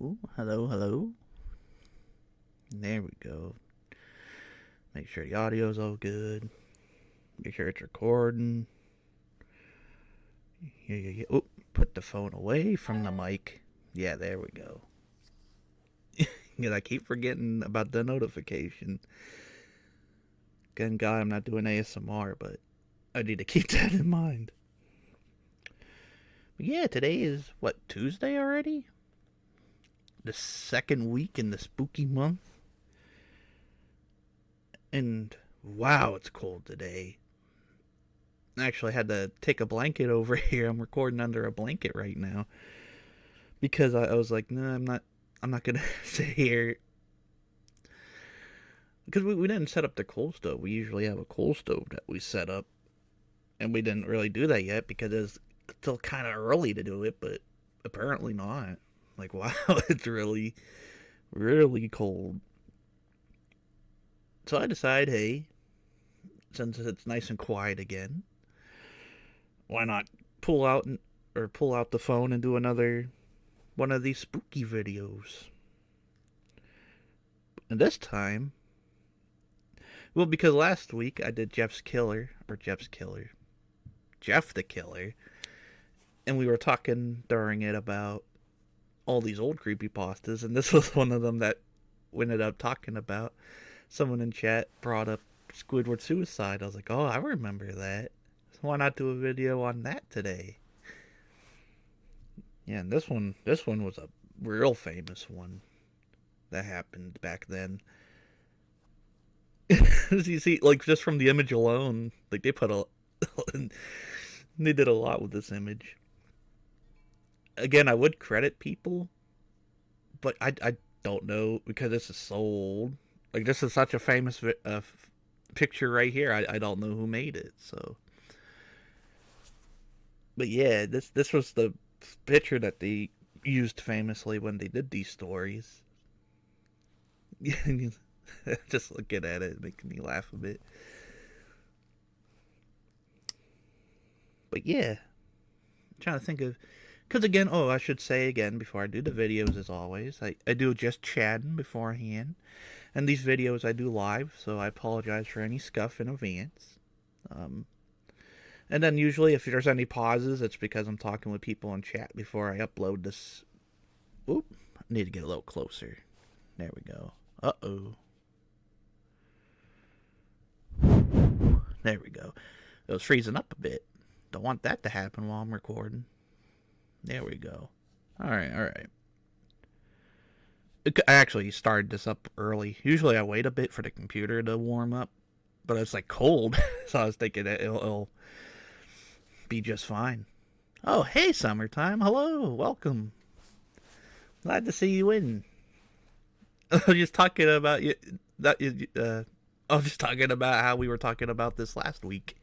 Ooh, hello, hello. There we go. Make sure the audio's all good. Make sure it's recording. Yeah. Oh, put the phone away from the mic. Yeah, there we go. Because I keep forgetting about the notification. Again, God, I'm not doing ASMR, but I need to keep that in mind. But yeah, today is, what, Tuesday already? The second week in the spooky month? And wow, it's cold today. Actually, I had to take a blanket over here. I'm recording under a blanket right now because I was like, no, I'm not. I'm not gonna sit here because we didn't set up the coal stove. We usually have a coal stove that we set up, and we didn't really do that yet because it's still kind of early to do it. But apparently not. Like, wow, it's really, really cold. So I decide, hey, since it's nice and quiet again, why not pull out or pull out the phone and do another one of these spooky videos? And this time, well, because last week I did Jeff the Killer, and we were talking during it about all these old creepypastas, and this was one of them that we ended up talking about. Someone in chat brought up Squidward suicide. I was like, oh, I remember that. So why not do a video on that today? Yeah, and this one was a real famous one that happened back then. You see, like just from the image alone, like they put a, they did a lot with this image. Again, I would credit people, but I don't know because this is so old. Like this is such a famous picture right here. I don't know who made it. So, but yeah, this was the picture that they used famously when they did these stories. Just looking at it making me laugh a bit. But yeah, I'm trying to think of because again, oh, I should say again before I do the videos, as always, I do just chatting beforehand, and these videos I do live, so I apologize for any scuff in advance. Um, and then usually, if there's any pauses, it's because I'm talking with people in chat before I upload this. Oop, I need to get a little closer. There we go. Uh oh. There we go. It was freezing up a bit. Don't want that to happen while I'm recording. There we go. All right, all right. I actually started this up early. Usually I wait a bit for the computer to warm up, but it's like cold, so I was thinking that it'll be just fine. Oh, hey, summertime. Hello, welcome. Glad to see you in. I was just talking about you. That I was just talking about how we were talking about this last week,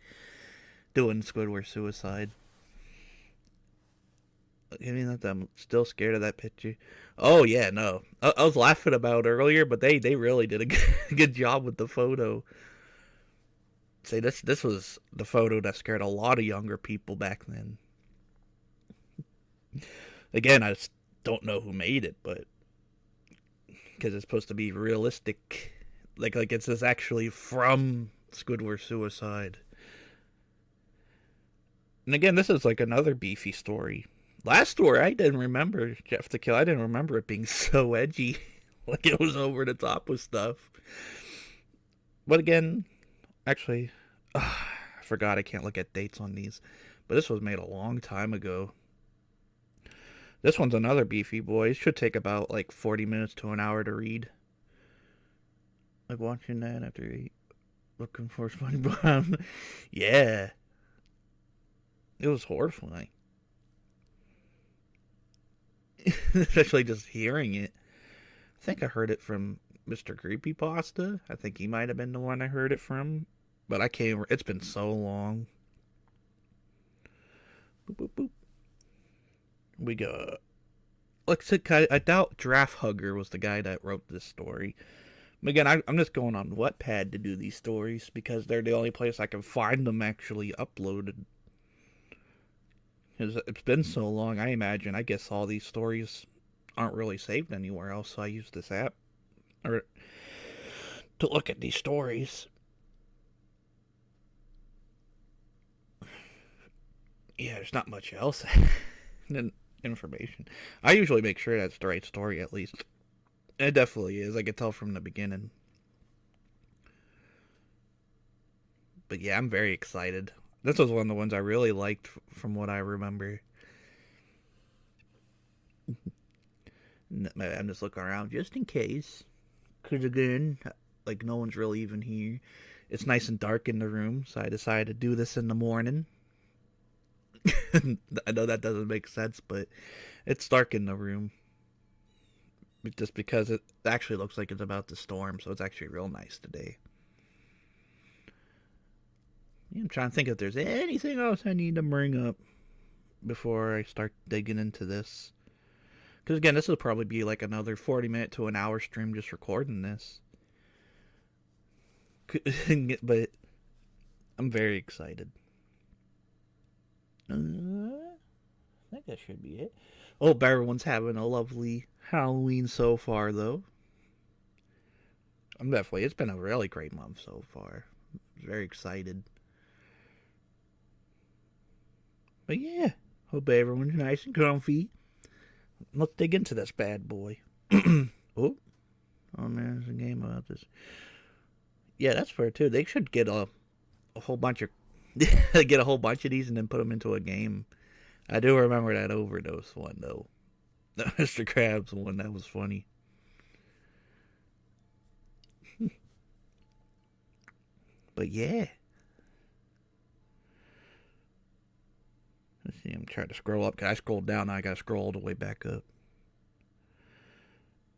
doing Squidward suicide. I mean, that I'm still scared of that picture. Oh yeah, no, I was laughing about earlier, but they really did a good job with the photo. Say this was the photo that scared a lot of younger people back then. Again, I just don't know who made it, but because it's supposed to be realistic, like it's this actually from Squidward suicide. And again, this is like another beefy story. Last story, I didn't remember Jeff the Kill. I didn't remember it being so edgy, like it was over the top with stuff. But again, actually, I forgot I can't look at dates on these. But this was made a long time ago. This one's another beefy boy. It should take about like 40 minutes to an hour to read. Like watching that after eat, looking for SpongeBob. Yeah, it was horrifying. Especially just hearing it. I think I heard it from Mr. Creepypasta. I think he might have been the one I heard it from. But I can't. It's been so long. Boop, boop, boop. We go. I doubt Draft Hugger was the guy that wrote this story. Again, I'm just going on Wattpad to do these stories because they're the only place I can find them actually uploaded. Because it's been so long, I imagine. I guess all these stories aren't really saved anywhere else, so I use this app or to look at these stories. Yeah, there's not much else information. I usually make sure that's the right story at least. It definitely is. I could tell from the beginning. But yeah, I'm very excited. This was one of the ones I really liked from what I remember. I'm just looking around just in case. Because again, like no one's really even here. It's nice and dark in the room, so I decided to do this in the morning. I know that doesn't make sense, but it's dark in the room. Just because it actually looks like it's about to storm, so it's actually real nice today. Yeah, I'm trying to think if there's anything else I need to bring up before I start digging into this. Because again, this will probably be like another 40-minute to an hour stream just recording this. But I'm very excited. I think that should be it. Hope everyone's having a lovely Halloween so far, though. It's been a really great month so far. I'm very excited. But yeah, hope everyone's nice and comfy. Let's dig into this bad boy. Oh man, there's a game about this. Yeah, that's fair too. They should get a whole bunch of get a whole bunch of these and then put them into a game. I do remember that overdose one though. The Mr. Krabs one, that was funny. But yeah. Let's see, I'm trying to scroll up. I scrolled down, now I gotta scroll all the way back up.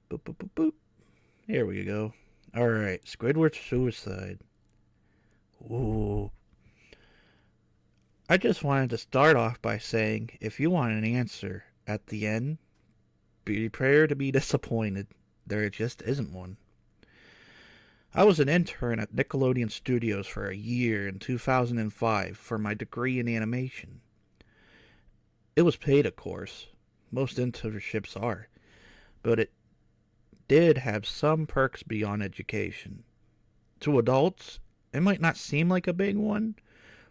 Boop, boop, boop, boop. Here we go. Alright, Squidward's suicide. Ooh. I just wanted to start off by saying, if you want an answer at the end, be prepared to be disappointed. There just isn't one. I was an intern at Nickelodeon Studios for a year in 2005 for my degree in animation. It was paid, of course. Most internships are. But it did have some perks beyond education. To adults, it might not seem like a big one,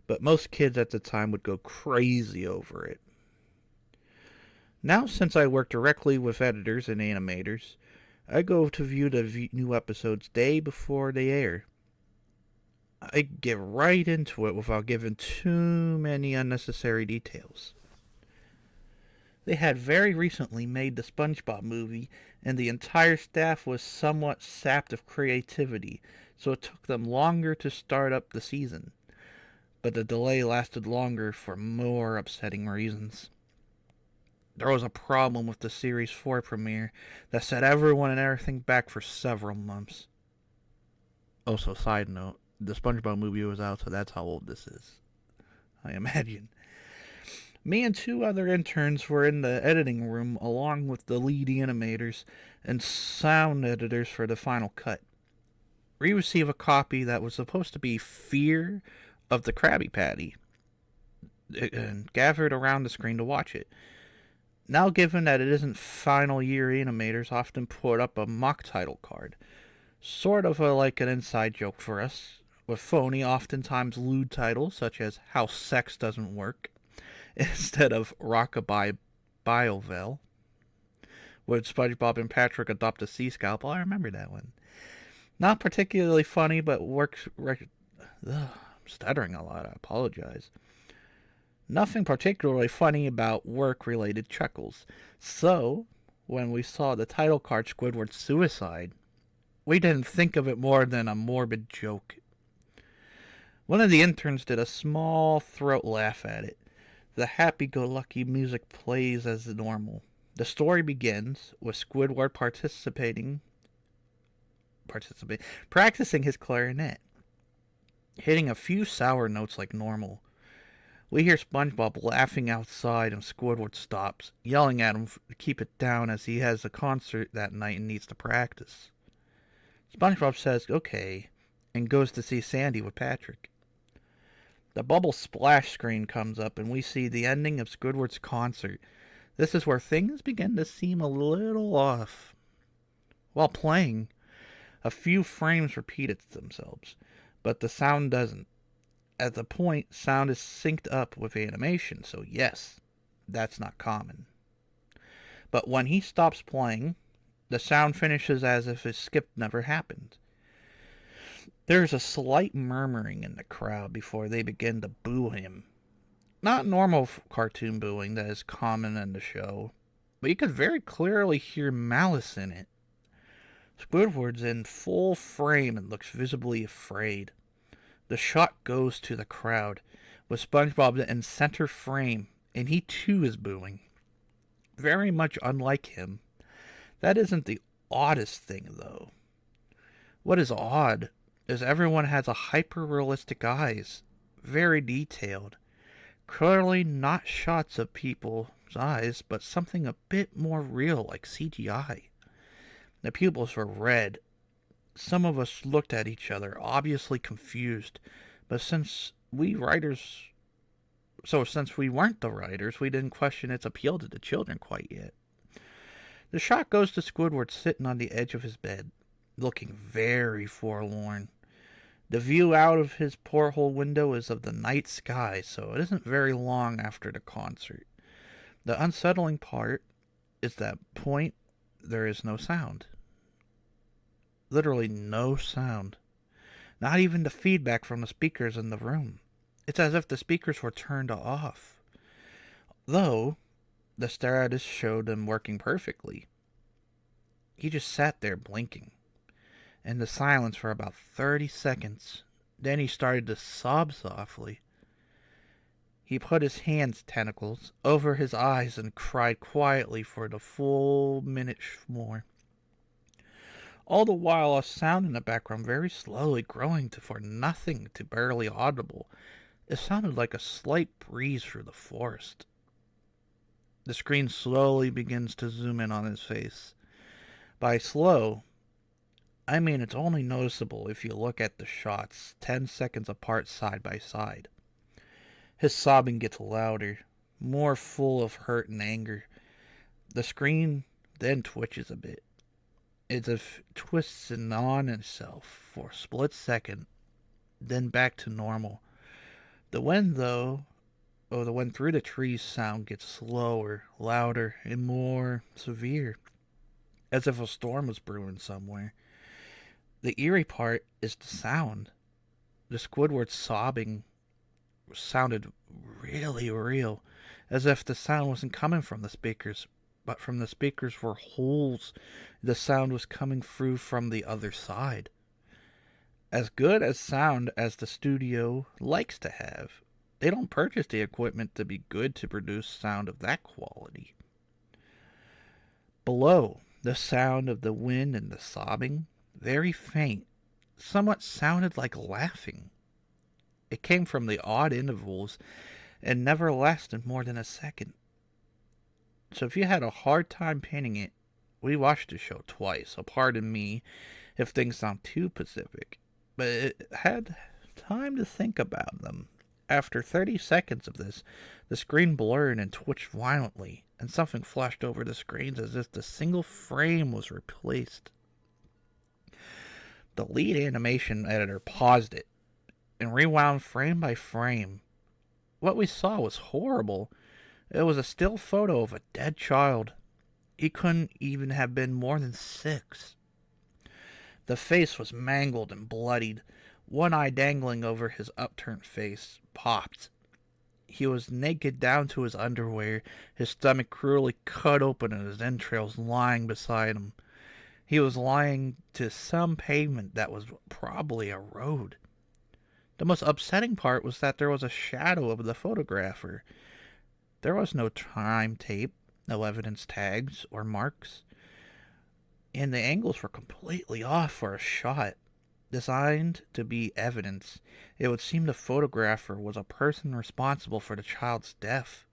but most kids at the time would go crazy over it. Now, since I work directly with editors and animators, I go to view the new episodes day before they air. I get right into it without giving too many unnecessary details. They had very recently made the SpongeBob movie, and the entire staff was somewhat sapped of creativity, so it took them longer to start up the season. But the delay lasted longer for more upsetting reasons. There was a problem with the Series 4 premiere that set everyone and everything back for several months. Also, side note, the SpongeBob movie was out, so that's how old this is, I imagine. Me and two other interns were in the editing room along with the lead animators and sound editors for the final cut. We received a copy that was supposed to be Fear of the Krabby Patty and gathered around the screen to watch it. Now, given that it isn't final year, animators often put up a mock title card, sort of like an inside joke for us, with phony, oftentimes lewd titles such as How Sex Doesn't Work, instead of Rockabye Bioville. Would SpongeBob and Patrick adopt a sea scalpel? I remember that one. Not particularly funny, but works. I'm stuttering a lot, I apologize. Nothing particularly funny about work-related chuckles. So, when we saw the title card Squidward's suicide, we didn't think of it more than a morbid joke. One of the interns did a small throat laugh at it. The happy-go-lucky music plays as normal. The story begins with Squidward practicing his clarinet, hitting a few sour notes like normal. We hear SpongeBob laughing outside and Squidward stops, yelling at him to keep it down as he has a concert that night and needs to practice. SpongeBob says, okay, and goes to see Sandy with Patrick. The bubble splash screen comes up and we see the ending of Squidward's concert. This is where things begin to seem a little off. While playing, a few frames repeated themselves, but the sound doesn't. At the point, sound is synced up with animation, so yes, that's not common. But when he stops playing, the sound finishes as if his skip never happened. There's a slight murmuring in the crowd before they begin to boo him. Not normal cartoon booing that is common in the show, but you could very clearly hear malice in it. Squidward's in full frame and looks visibly afraid. The shot goes to the crowd, with SpongeBob in center frame, and he too is booing. Very much unlike him. That isn't the oddest thing, though. What is odd is everyone has a hyper-realistic eyes, very detailed. Clearly not shots of people's eyes, but something a bit more real, like CGI. The pupils were red. Some of us looked at each other, obviously confused, but since we weren't the writers, we didn't question its appeal to the children quite yet. The shot goes to Squidward sitting on the edge of his bed, looking very forlorn. The view out of his porthole window is of the night sky, so it isn't very long after the concert. The unsettling part is that point there is no sound. Literally no sound. Not even the feedback from the speakers in the room. It's as if the speakers were turned off. Though, the status showed them working perfectly. He just sat there blinking in the silence for about 30 seconds. Then he started to sob softly. He put his hands, tentacles, over his eyes and cried quietly for the full minute more. All the while, a sound in the background very slowly growing for nothing to barely audible. It sounded like a slight breeze through the forest. The screen slowly begins to zoom in on his face. By slow, I mean it's only noticeable if you look at the shots 10 seconds apart side by side. His sobbing gets louder, more full of hurt and anger. The screen then twitches a bit. It's as if it twists in on itself for a split second, then back to normal. The wind through the trees sound gets slower, louder, and more severe, as if a storm was brewing somewhere. The eerie part is the sound. The Squidward sobbing sounded really real, as if the sound wasn't coming from the speakers, but from the speakers were holes. The sound was coming through from the other side. As good as sound as the studio likes to have. They don't purchase the equipment to be good to produce sound of that quality. Below, the sound of the wind and the sobbing, very faint, somewhat sounded like laughing. It came from the odd intervals and never lasted more than a second. So if you had a hard time pinning it, we watched the show twice, so pardon me if things sound too specific. But it had time to think about them. After 30 seconds of this, the screen blurred and twitched violently, and something flashed over the screens as if the single frame was replaced. The lead animation editor paused it and rewound frame by frame. What we saw was horrible. It was a still photo of a dead child. He couldn't even have been more than 6. The face was mangled and bloodied. One eye dangling over his upturned face popped. He was naked down to his underwear, his stomach cruelly cut open and his entrails lying beside him. He was lying to some pavement that was probably a road. The most upsetting part was that there was a shadow of the photographer. There was no time tape, no evidence tags or marks, and the angles were completely off for a shot. Designed to be evidence, it would seem the photographer was a person responsible for the child's death.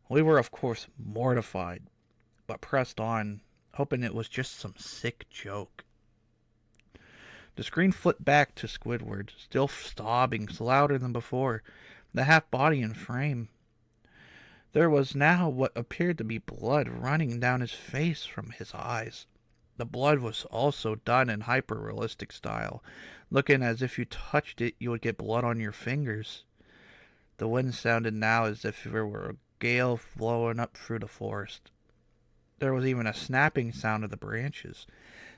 We were, of course, mortified, but pressed on, hoping it was just some sick joke. The screen flipped back to Squidward, still sobbing louder than before, the half body in frame. There was now what appeared to be blood running down his face from his eyes. The blood was also done in hyper-realistic style, looking as if you touched it you would get blood on your fingers. The wind sounded now as if there were a gale blowing up through the forest. There was even a snapping sound of the branches.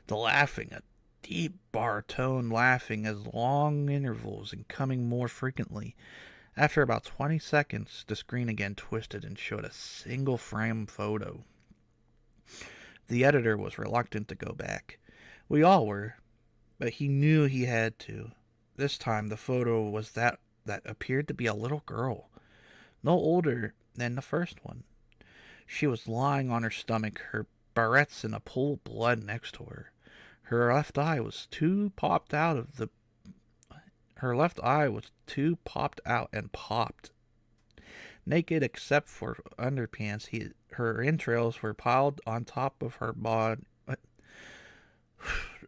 The laughing, a deep baritone laughing as long intervals and coming more frequently. After about 20 seconds, the screen again twisted and showed a single frame photo. The editor was reluctant to go back. We all were, but he knew he had to. This time the photo was that appeared to be a little girl, no older than the first one. She was lying on her stomach, her barrettes in a pool of blood next to her. Her left eye was too popped out of the her left eye was too popped out and popped. Naked except for underpants, her entrails were piled on top of her body.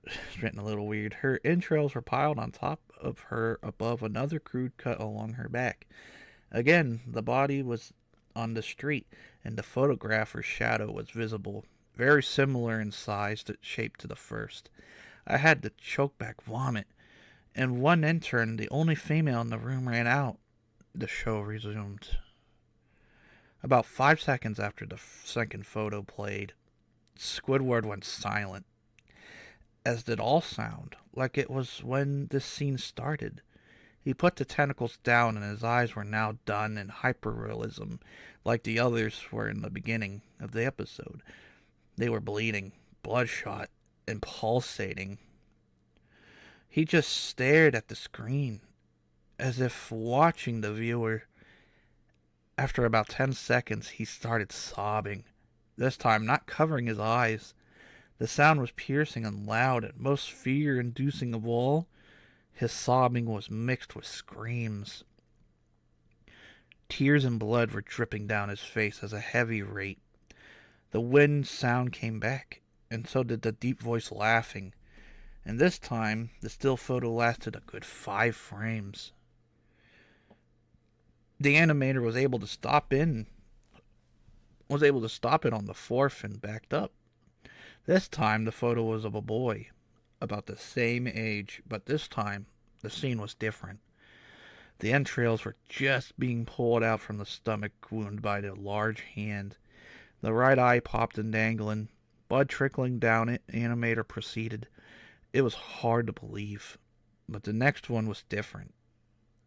It's written a little weird. Her entrails were piled on top of her above another crude cut along her back. Again, the body was on the street, and the photographer's shadow was visible, very similar in size and shape to the first. I had to choke back vomit, and one intern, the only female in the room, ran out. The show resumed. About 5 seconds after the second photo played, Squidward went silent, as did all sound, like it was when this scene started. He put the tentacles down, and his eyes were now done in hyperrealism, like the others were in the beginning of the episode. They were bleeding, bloodshot, and pulsating. He just stared at the screen, as if watching the viewer. After about 10 seconds, he started sobbing, this time not covering his eyes. The sound was piercing and loud, and most fear-inducing of all, his sobbing was mixed with screams. Tears and blood were dripping down his face at a heavy rate. The wind sound came back, and so did the deep voice laughing, and this time the still photo lasted a good 5 frames. The animator was able to stop it on the fourth and backed up. This time the photo was of a boy, about the same age, but this time the scene was different. The entrails were just being pulled out from the stomach wound by the large hand. The right eye popped and dangling, blood trickling down it. Animator proceeded. It was hard to believe, but the next one was different,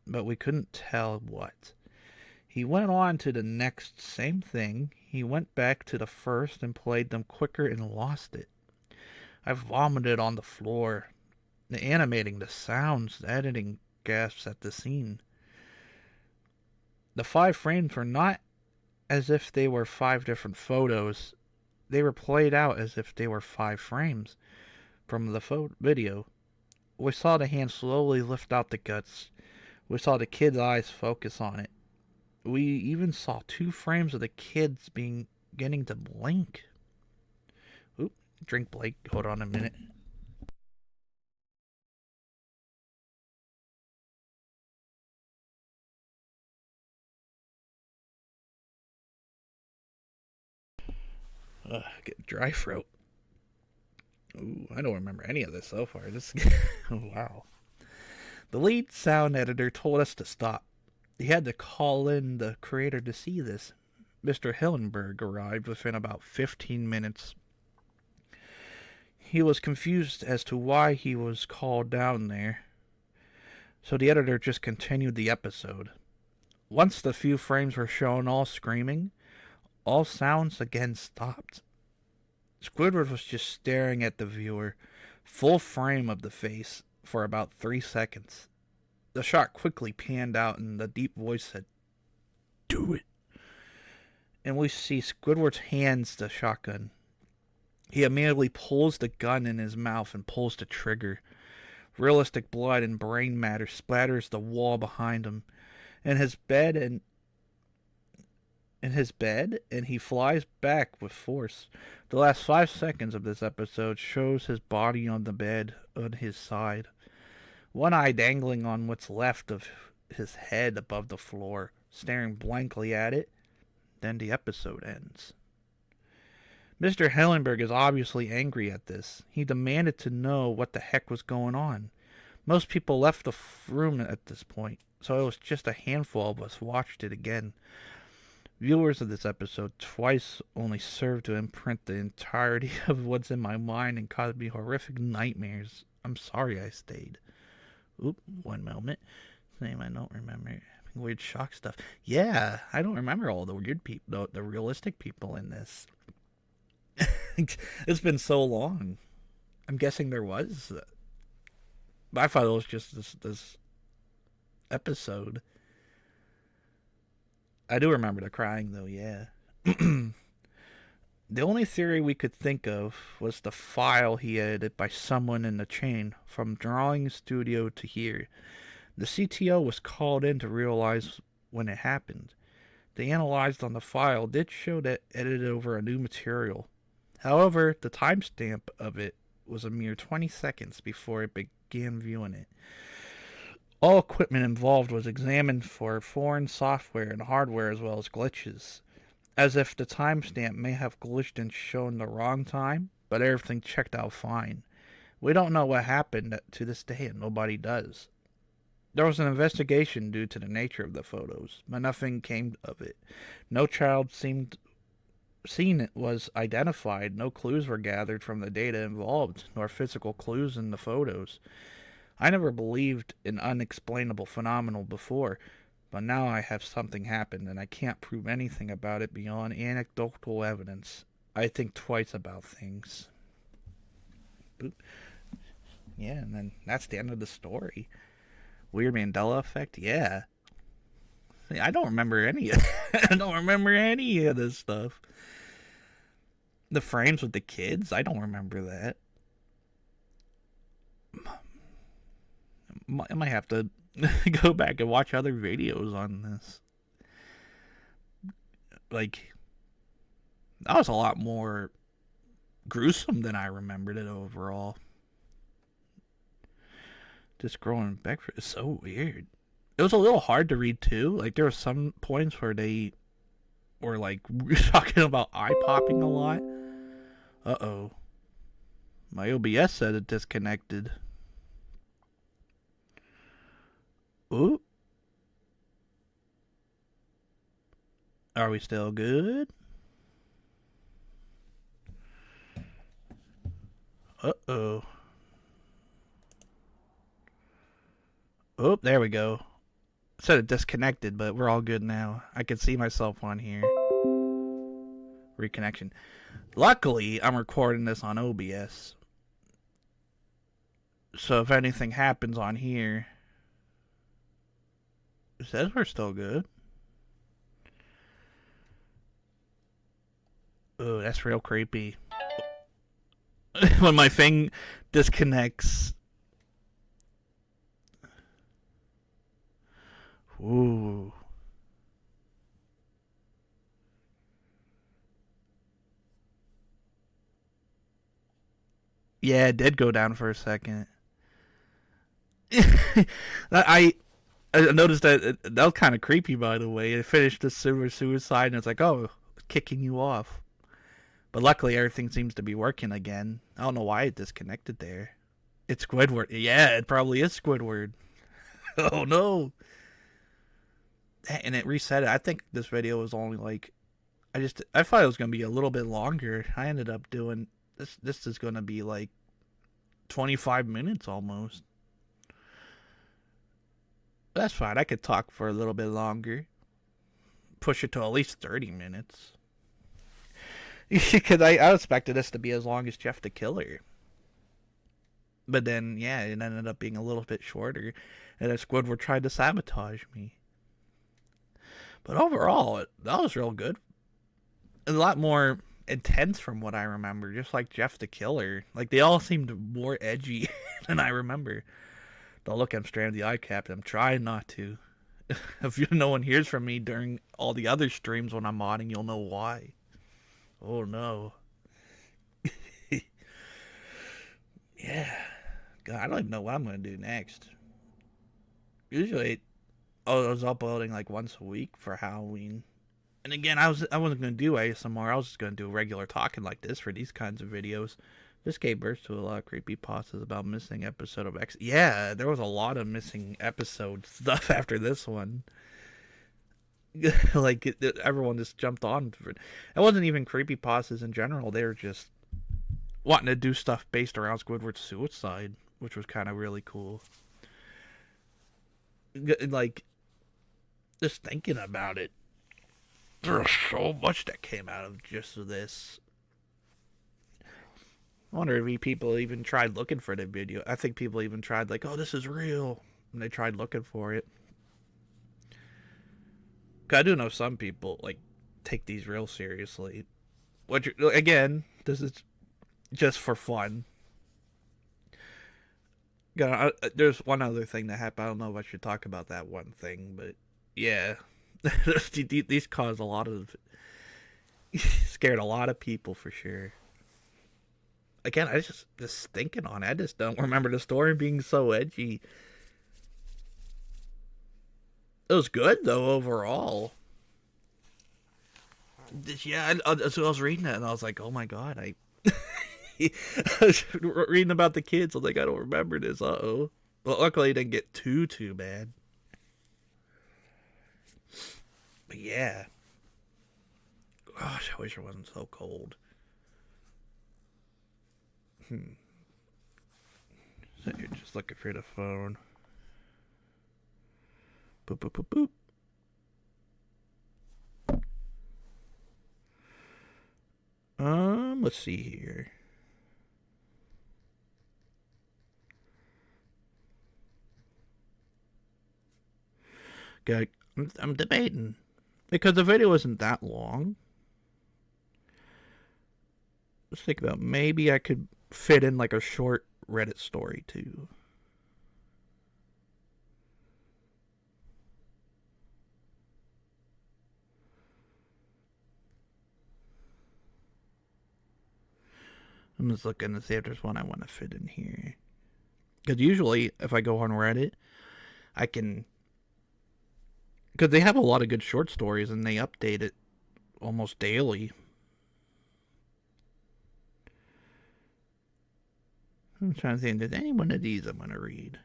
but we couldn't tell what. He went on to the next same thing. He went back to the first and played them quicker and lost it. I vomited on the floor. The animating, the sounds, the editing gasps at the scene. The 5 frames were not as if they were 5 different photos. They were played out as if they were 5 frames from the video. We saw the hand slowly lift out the guts. We saw the kid's eyes focus on it. We even saw 2 frames of the kids beginning to blink. Oop, drink Blake. Hold on a minute. Get dry throat. Ooh, I don't remember any of this so far. Wow. The lead sound editor told us to stop. He had to call in the creator to see this. Mr. Hillenberg arrived within about 15 minutes. He was confused as to why he was called down there, so the editor just continued the episode. Once the few frames were shown all screaming, all sounds again stopped. Squidward was just staring at the viewer, full frame of the face, for about 3 seconds. The shot quickly panned out, and the deep voice said, "Do it." And we see Squidward's hands the shotgun. He immediately pulls the gun in his mouth and pulls the trigger. Realistic blood and brain matter splatters the wall behind him. In his bed, and he flies back with force. The last 5 seconds of this episode shows his body on the bed on his side, one eye dangling on what's left of his head above the floor, staring blankly at it. Then the episode ends. Mr. Hellenberg is obviously angry at this. He demanded to know what the heck was going on. Most people left the room at this point, so it was just a handful of us who watched it again. Viewers of this episode twice only served to imprint the entirety of what's in my mind and cause me horrific nightmares. I'm sorry I stayed. Oop, one moment. Name I don't remember. Weird shock stuff. Yeah, I don't remember all the weird people, the realistic people in this. It's been so long. I'm guessing there was. But I thought it was just this episode. I do remember the crying, though, yeah. The only theory we could think of was the file he edited by someone in the chain from drawing studio to here. The CTO was called in to realize when it happened. They analyzed on the file did show that edited over a new material. However, the timestamp of it was a mere 20 seconds before it began viewing it. All equipment involved was examined for foreign software and hardware as well as glitches, as if the timestamp may have glitched and shown the wrong time, but everything checked out fine. We don't know what happened to this day, and nobody does. There was an investigation due to the nature of the photos, but nothing came of it. No child seen it was identified, no clues were gathered from the data involved, nor physical clues in the photos. I never believed in unexplainable phenomena before, but now I have something happen, and I can't prove anything about it beyond anecdotal evidence. I think twice about things. Boop. Yeah, and then that's the end of the story. Weird Mandela effect? Yeah. I don't remember any of I don't remember any of this stuff. The frames with the kids? I don't remember that. I might have to go back and watch other videos on this. Like, that was a lot more gruesome than I remembered it overall. Just growing back for it's so weird. It was a little hard to read too. Like there were some points where they were like talking about eye popping a lot. Uh-oh. My OBS said it disconnected. Ooh. Are we still good? Uh-oh. Oh, there we go. It said it disconnected, but we're all good now. I can see myself on here. Reconnection. Luckily, I'm recording this on OBS. So if anything happens on here, it says we're still good. Oh, that's real creepy. When my thing disconnects. Ooh. Yeah, it did go down for a second. I noticed that that was kind of creepy, by the way. It finished the suicide, and it's like, oh, kicking you off. But luckily, everything seems to be working again. I don't know why it disconnected there. It's Squidward. Yeah, it probably is Squidward. Oh no. And it reset it. I think this video was only like, I thought it was gonna be a little bit longer. I ended up doing this. This is gonna be like 25 minutes almost. That's fine. I could talk for a little bit longer. Push it to at least 30 minutes. Because I expected this to be as long as Jeff the Killer. But then, yeah, it ended up being a little bit shorter. And then Squidward tried to sabotage me. But overall, that was real good. A lot more intense from what I remember. Just like Jeff the Killer. Like, they all seemed more edgy than I remember. Don't look, I'm straight at the eye cap. I'm trying not to. If no one hears from me during all the other streams when I'm modding, you'll know why. Oh no. Yeah. God, I don't even know what I'm going to do next. Usually, I was uploading like once a week for Halloween. And again, I wasn't gonna do ASMR. I was just gonna do regular talking like this for these kinds of videos. This gave birth to a lot of creepy pastas about missing episode of X. Yeah, there was a lot of missing episode stuff after this one. Like everyone just jumped on. It wasn't even creepy pastas in general. They were just wanting to do stuff based around Squidward's suicide, which was kind of really cool. Like just thinking about it, there's so much that came out of just this. I wonder if people even tried looking for the video. I think people even tried like, oh, this is real, and they tried looking for it. I do know some people like take these real seriously. Which again, this is just for fun. There's one other thing that happened. I don't know if I should talk about that one thing, but yeah, these caused a lot of scared a lot of people for sure. Again, I just thinking on it. I just don't remember the story being so edgy. It was good though overall. Yeah, so I was reading it and I was like, oh my god, I was reading about the kids. I was like, I don't remember this. Uh-oh. Well, luckily it didn't get too bad. But yeah. Gosh, I wish it wasn't so cold. So you're just looking for the phone. Boop, boop, boop, boop. Let's see here. I'm debating because the video isn't that long. Let's think about maybe I could fit in like a short Reddit story too. I'm just looking to see if there's one I want to fit in here. Because usually, if I go on Reddit, I can. Because they have a lot of good short stories and they update it almost daily. I'm trying to think, there's any one of these I'm going to read.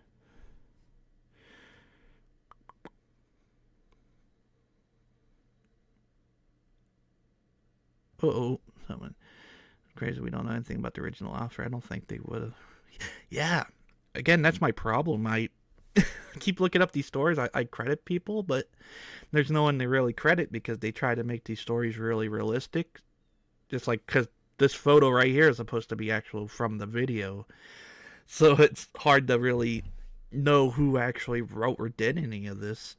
Uh-oh, someone. Crazy we don't know anything about the original author. I don't think they would have. Yeah, again, that's my problem. I keep looking up these stories. I credit people, but there's no one to really credit because they try to make these stories really realistic. Just like, because this photo right here is supposed to be actual from the video. So it's hard to really know who actually wrote or did any of this.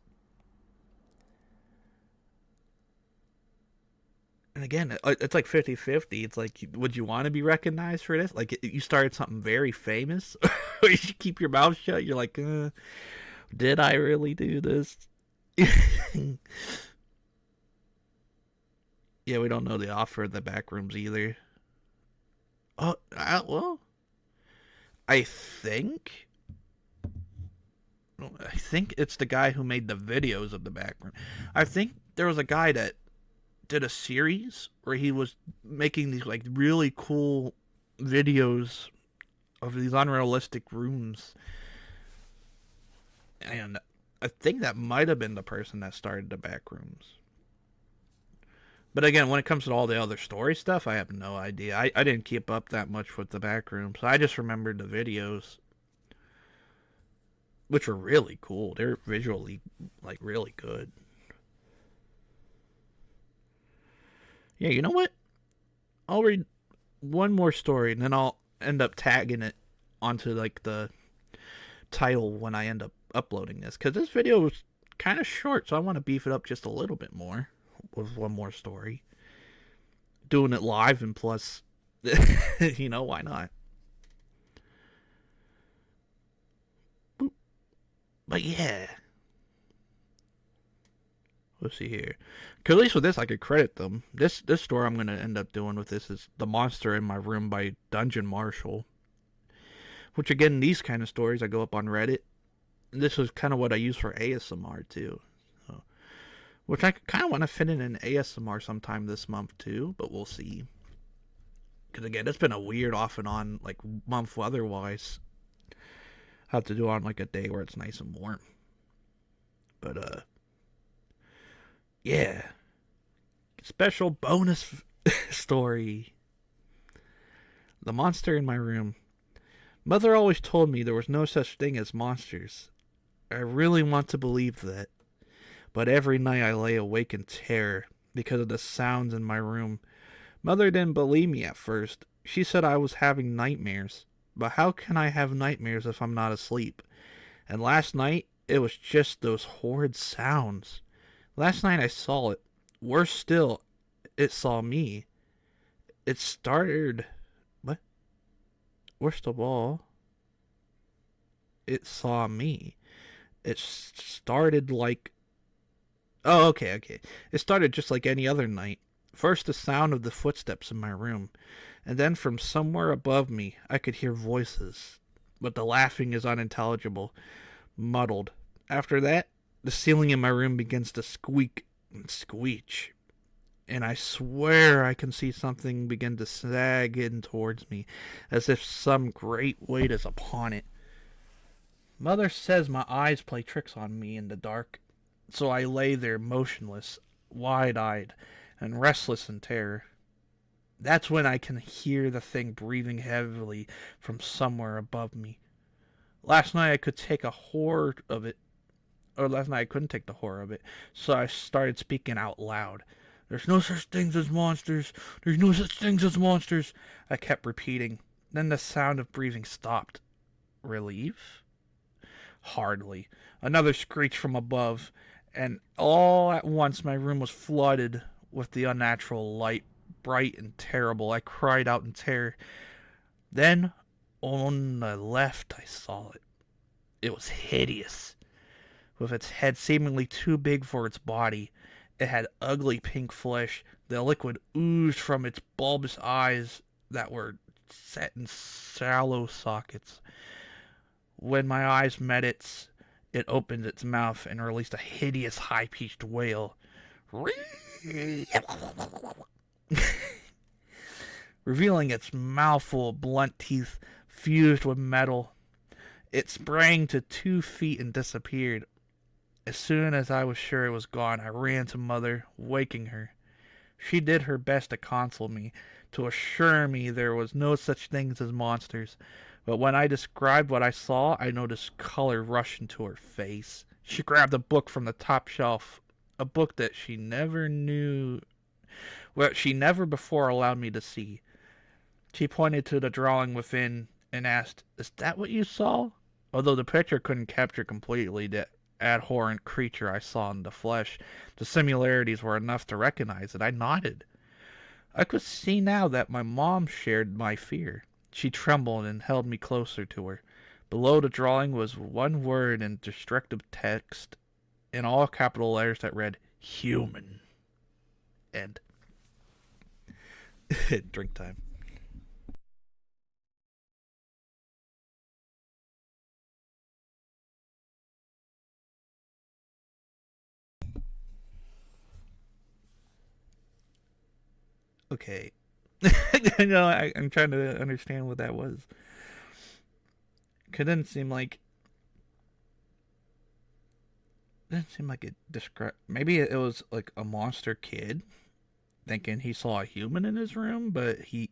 And again, it's like 50-50. It's like, would you want to be recognized for this? Like, you started something very famous, or you should keep your mouth shut. You're like, did I really do this? Yeah, we don't know the offer of the back rooms either. Oh, well, I think, I think it's the guy who made the videos of the back room. I think there was a guy that did a series where he was making these like really cool videos of these unrealistic rooms, and I think that might have been the person that started the back rooms. But again, when it comes to all the other story stuff, I have no idea. I didn't keep up that much with the back rooms. I just remembered the videos, which were really cool. They're visually like really good. Yeah, you know what? I'll read one more story and then I'll end up tagging it onto like the title when I end up uploading this, because this video was kind of short, so I want to beef it up just a little bit more with one more story. Doing it live, and plus, you know, why not? But yeah. Let's see here. Cause at least with this, I could credit them. This story I'm gonna end up doing with this is "The Monster in My Room" by Dungeon Marshall. Which again, these kind of stories I go up on Reddit. And this is kind of what I use for ASMR too. So which I kind of want to fit in an ASMR sometime this month too, but we'll see. Because again, it's been a weird off and on like month weather-wise. Have to do it on like a day where it's nice and warm. But yeah, special bonus story. The monster in my room. Mother always told me there was no such thing as monsters. I really want to believe that. But every night I lay awake in terror because of the sounds in my room. Mother didn't believe me at first. She said I was having nightmares. But how can I have nightmares if I'm not asleep? And last night, it was just those horrid sounds. Last night I saw it. Worse still, it saw me. It started... What? Worst of all, it saw me. It started like... Oh, okay. It started just like any other night. First, the sound of the footsteps in my room, and then from somewhere above me, I could hear voices. But the laughing is unintelligible, muddled. After that, the ceiling in my room begins to squeak and screech, and I swear I can see something begin to sag in towards me, as if some great weight is upon it. Mother says my eyes play tricks on me in the dark, so I lay there motionless, wide-eyed, and restless in terror. That's when I can hear the thing breathing heavily from somewhere above me. Last night I could take a horror of it, or last night I couldn't take the horror of it, so I started speaking out loud. There's no such things as monsters. There's no such things as monsters. I kept repeating. Then the sound of breathing stopped. Relief? Hardly. Another screech from above, and all at once my room was flooded with the unnatural light, bright and terrible. I cried out in terror. Then, on the left, I saw it. It was hideous, with its head seemingly too big for its body. It had ugly pink flesh. The liquid oozed from its bulbous eyes that were set in shallow sockets. When my eyes met its, it opened its mouth and released a hideous high-pitched wail. Revealing its mouthful of blunt teeth fused with metal. It sprang to 2 feet and disappeared. As soon as I was sure it was gone, I ran to Mother, waking her. She did her best to console me, to assure me there was no such things as monsters. But when I described what I saw, I noticed color rush into her face. She grabbed a book from the top shelf, a book that she never before allowed me to see. She pointed to the drawing within and asked, "Is that what you saw?" Although the picture couldn't capture completely the abhorrent creature I saw in the flesh, the similarities were enough to recognize it. I nodded. I could see now that my mom shared my fear. She trembled and held me closer to her. Below the drawing was one word in destructive text in all capital letters that read, "Human." End. Drink time. Okay. I'm trying to understand what that was. It didn't seem like it described. Maybe it was like a monster kid thinking he saw a human in his room, but he.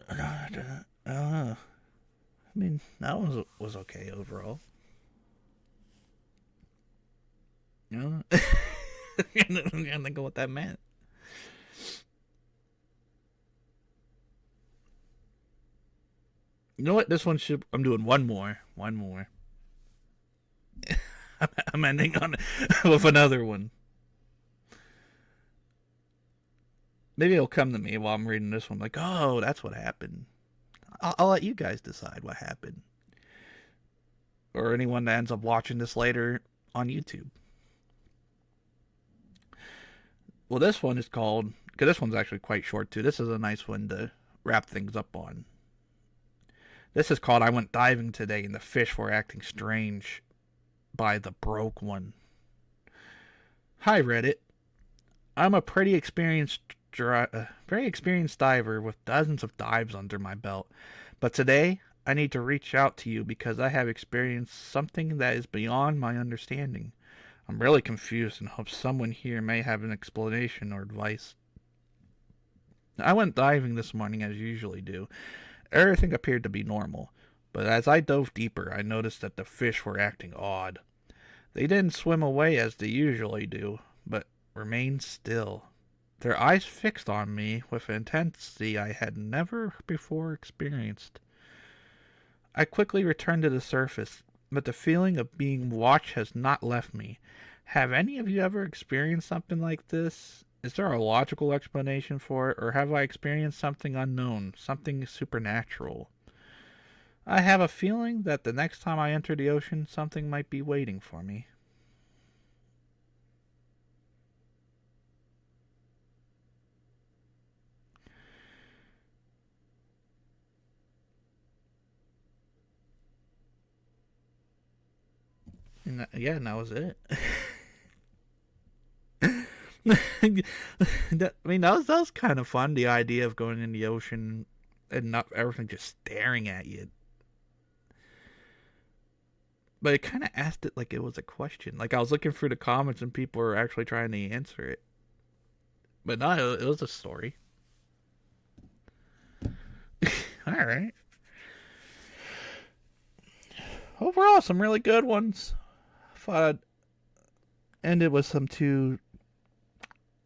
I don't know. I mean, that was okay overall. You know, I can't think of what that meant. You know what? This one should. I'm doing one more. One more. I'm ending on with another one. Maybe it'll come to me while I'm reading this one. Like, oh, that's what happened. I'll let you guys decide what happened, or anyone that ends up watching this later on YouTube. Well, this one is called. Because this one's actually quite short too. This is a nice one to wrap things up on. This is called "I Went Diving Today and the Fish Were Acting Strange" by the broke one. Hi, Reddit. I'm a very experienced diver with dozens of dives under my belt. But today, I need to reach out to you because I have experienced something that is beyond my understanding. I'm really confused and hope someone here may have an explanation or advice. I went diving this morning as I usually do. Everything appeared to be normal, but as I dove deeper, I noticed that the fish were acting odd. They didn't swim away as they usually do, but remained still, their eyes fixed on me with intensity I had never before experienced. I quickly returned to the surface, but the feeling of being watched has not left me. Have any of you ever experienced something like this? Is there a logical explanation for it, or have I experienced something unknown, something supernatural? I have a feeling that the next time I enter the ocean, something might be waiting for me. Yeah, and that was it. That was kind of fun. The idea of going in the ocean and not everything just staring at you. But it kind of asked it like it was a question. Like I was looking through the comments and people were actually trying to answer it. But no, it was a story. All right. Overall, some really good ones. I thought I'd end it with some two.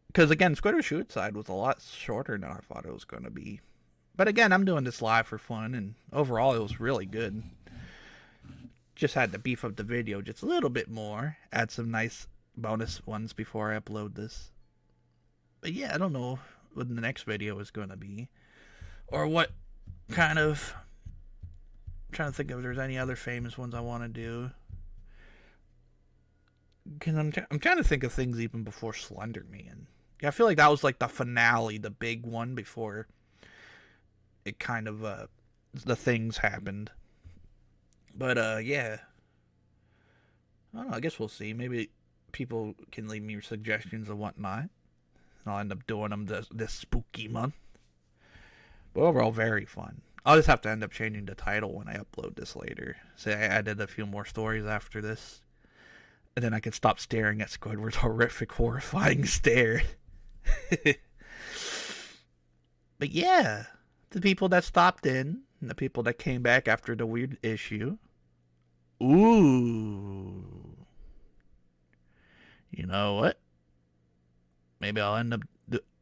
Because again, Squidward Suicide was a lot shorter than I thought it was going to be. But again, I'm doing this live for fun, and overall, it was really good. Just had to beef up the video just a little bit more. Add some nice bonus ones before I upload this. But yeah, I don't know what the next video is going to be. Or what kind of... I'm trying to think if there's any other famous ones I want to do. Because I'm trying to think of things even before Slender Man. Yeah, I feel like that was like the finale, the big one before it kind of, the things happened. But, yeah. I don't know, I guess we'll see. Maybe people can leave me suggestions and whatnot. And I'll end up doing them this spooky month. But overall, very fun. I'll just have to end up changing the title when I upload this later. Say I added a few more stories after this. And then I can stop staring at Squidward's horrific, horrifying stare. But yeah, the people that stopped in, and the people that came back after the weird issue. Ooh. You know what? Maybe I'll end up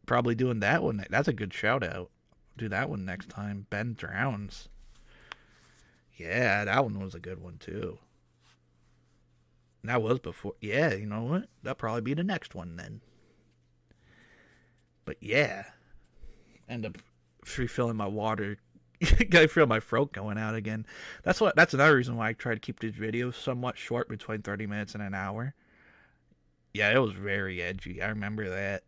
probably doing that one. That's a good shout out. Do that one next time. Ben Drowns. Yeah, that one was a good one too. That was before. Yeah, you know what? That'll probably be the next one then. But yeah. End up refilling my water. I feel my throat going out again. That's another reason why I try to keep these videos somewhat short, between 30 minutes and an hour. Yeah, it was very edgy. I remember that.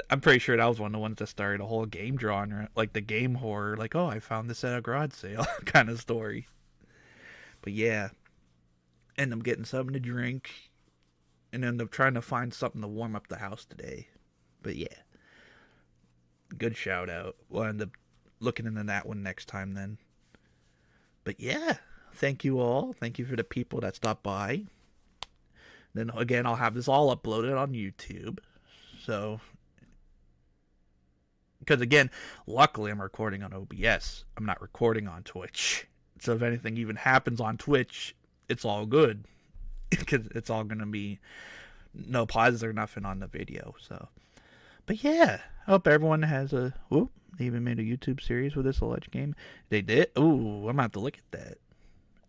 I'm pretty sure that was one of the ones that started a whole game genre, like the game horror, like, oh, I found this at a garage sale kind of story. But yeah, end up getting something to drink, and end up trying to find something to warm up the house today. But yeah, good shout out. We'll end up looking into that one next time then. But yeah, thank you all. Thank you for the people that stopped by. Then again, I'll have this all uploaded on YouTube. So, because again, luckily I'm recording on OBS. I'm not recording on Twitch. So if anything even happens on Twitch, it's all good. Because it's all going to be no pauses or nothing on the video. So, but yeah, I hope everyone has a... Whoop, they even made a YouTube series with this alleged game. They did? Ooh, I'm going to have to look at that.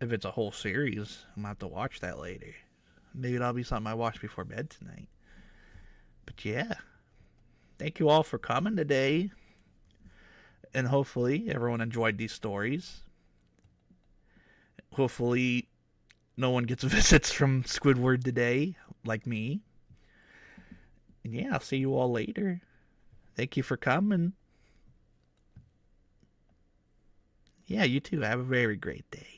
If it's a whole series, I'm going to have to watch that later. Maybe that'll be something I watch before bed tonight. But yeah, thank you all for coming today. And hopefully everyone enjoyed these stories. Hopefully no one gets visits from Squidward today, like me. And yeah, I'll see you all later. Thank you for coming. Yeah, you too. Have a very great day.